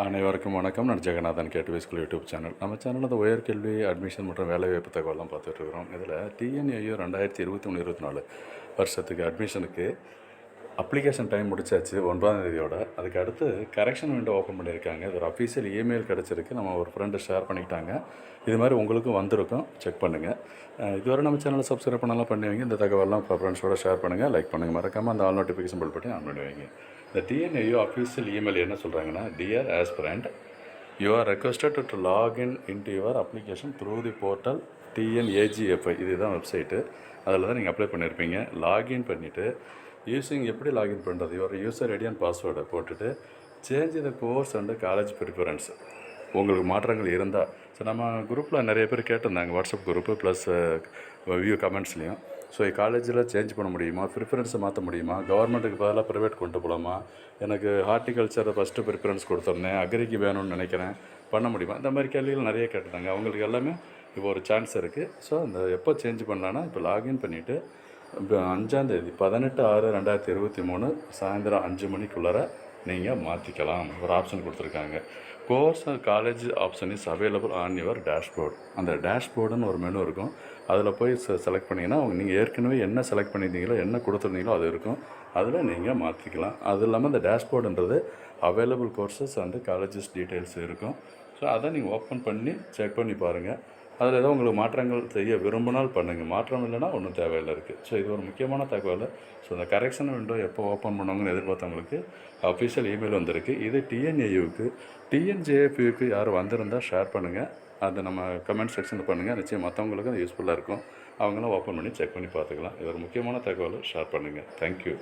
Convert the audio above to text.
அனைவருக்கும் வணக்கம். நான் Jeganathan KTV School YouTube channel. நம்ம சேனலில் இந்த உயர்கல்வி அட்மிஷன் மற்றும் வேலைவாய்ப்பு தகவலாம் பார்த்துட்ருக்குறோம். இதில் TNAU 2023-24 வருஷத்துக்கு அட்மிஷனுக்கு அப்ளிகேஷன் டைம் முடிச்சாச்சு 9ஆம் தேதியோட. அதுக்கு அடுத்து கரெக்ஷன் விண்டோ ஓப்பன் பண்ணியிருக்காங்க. இது ஒரு அஃபீஷியல் இமெயில் கிடச்சிருக்கு. நம்ம ஒரு ஃப்ரெண்டு ஷேர் பண்ணிக்கிட்டாங்க. இது மாதிரி உங்களுக்கும் வந்திருக்கும், செக் பண்ணுங்கள். இதுவரை நம்ம சேனலை சப்ஸ்கிரைப் பண்ணலாம் பண்ணி வைங்க. இந்த தகவலாம் இப்போ ஃப்ரெண்ட்ஸோட ஷேர் பண்ணுங்கள், லைக் பண்ணுங்கள். மறக்காமல் அந்த ஆல் நோட்டிஃபிகேஷன் பில் பட்டி ஆன் பண்ணி வைங்க. இந்த TNAU அஃபீஷியல் இமெயில் என்ன சொல்கிறாங்கன்னா, dear aspirant, you are requested to login into your application through the portal TNAGFI. இதுதான் வெப்சைட்டு. அதில் தான் நீங்கள் அப்ளை பண்ணியிருப்பீங்க. லாகின் பண்ணிவிட்டு எப்படி லாகின் பண்ணுறது, யுவர் யூசர் ஐடி அண்ட் பாஸ்வேர்டை போட்டுட்டு change the course and college preference உங்களுக்கு மாற்றங்கள் இருந்தால். ஸோ நம்ம குரூப்பில் நிறைய பேர் கேட்டிருந்தாங்க, வாட்ஸ்அப் குரூப்பு ப்ளஸ் வியூ கமெண்ட்ஸ்லேயும். ஸோ காலேஜில் சேஞ்ச் பண்ண முடியுமா, ப்ரிஃபரன்ஸை மாற்ற முடியுமா, கவர்மெண்ட்டுக்கு பதிலாக ப்ரைவேட் கொண்டு போகலாமா, எனக்கு ஹார்டிகல்ச்சரை ஃபஸ்ட்டு ப்ரிஃபரன்ஸ் கொடுத்துருந்தேன், அக்ரிக்கு வேணும்னு நினைக்கிறேன், பண்ண முடியுமா, இந்த மாதிரி கேள்விகள் நிறைய கேட்டிருந்தாங்க. அவங்களுக்கு எல்லாமே இப்போ ஒரு சான்ஸ் இருக்குது. ஸோ அந்த எப்போ சேஞ்ச் பண்ணலான்னா, இப்போ லாகின் பண்ணிவிட்டு இப்போ 5ஆம் தேதி 18/6/2023 சாயந்தரம் 5 மணிக்குள்ளார நீங்கள் மாற்றிக்கலாம். ஒரு ஆப்ஷன் கொடுத்துருக்காங்க. Course and college option is available on your dashboard. அந்த டேஷ்போர்டுன்னு ஒரு மெனு இருக்கும். அதில் போய் செலக்ட் பண்ணிங்கன்னா நீங்கள் ஏற்கனவே என்ன செலக்ட் பண்ணியிருந்தீங்களோ, என்ன கொடுத்துருந்தீங்களோ அது இருக்கும். அதில் நீங்கள் மாற்றிக்கலாம். அது இல்லாமல் இந்த டேஷ்போர்டுன்றது available courses and colleges details இருக்கும். ஸோ அதை நீங்கள் ஓப்பன் பண்ணி செக் பண்ணி பாருங்கள். அதில் ஏதோ உங்களுக்கு மாற்றங்கள் செய்ய விரும்பினால் பண்ணுங்கள். மாற்றம் இல்லைனா ஒன்றும் தேவையில்லை இருக்குது. ஸோ இது ஒரு முக்கியமான தகவல். ஸோ இந்த கரெக்ஷன் விண்டோ எப்போ ஓப்பன் பண்ணுவாங்கன்னு எதிர்பார்த்தவங்களுக்கு அஃபிஷியல் இமெயில் வந்திருக்கு. இது TNAUக்கு TNJFUக்கு யார் வந்திருந்தால் ஷேர் பண்ணுங்கள். அதை நம்ம கமெண்ட் செக்ஷனில் பண்ணுங்கள். நிச்சயம் மற்றவங்களுக்கு அது யூஸ்ஃபுல்லாக இருக்கும். அவங்களாம் ஓப்பன் பண்ணி செக் பண்ணி பார்த்துக்கலாம். இது ஒரு முக்கியமான தகவல். ஷேர் பண்ணுங்கள். தேங்க்யூ.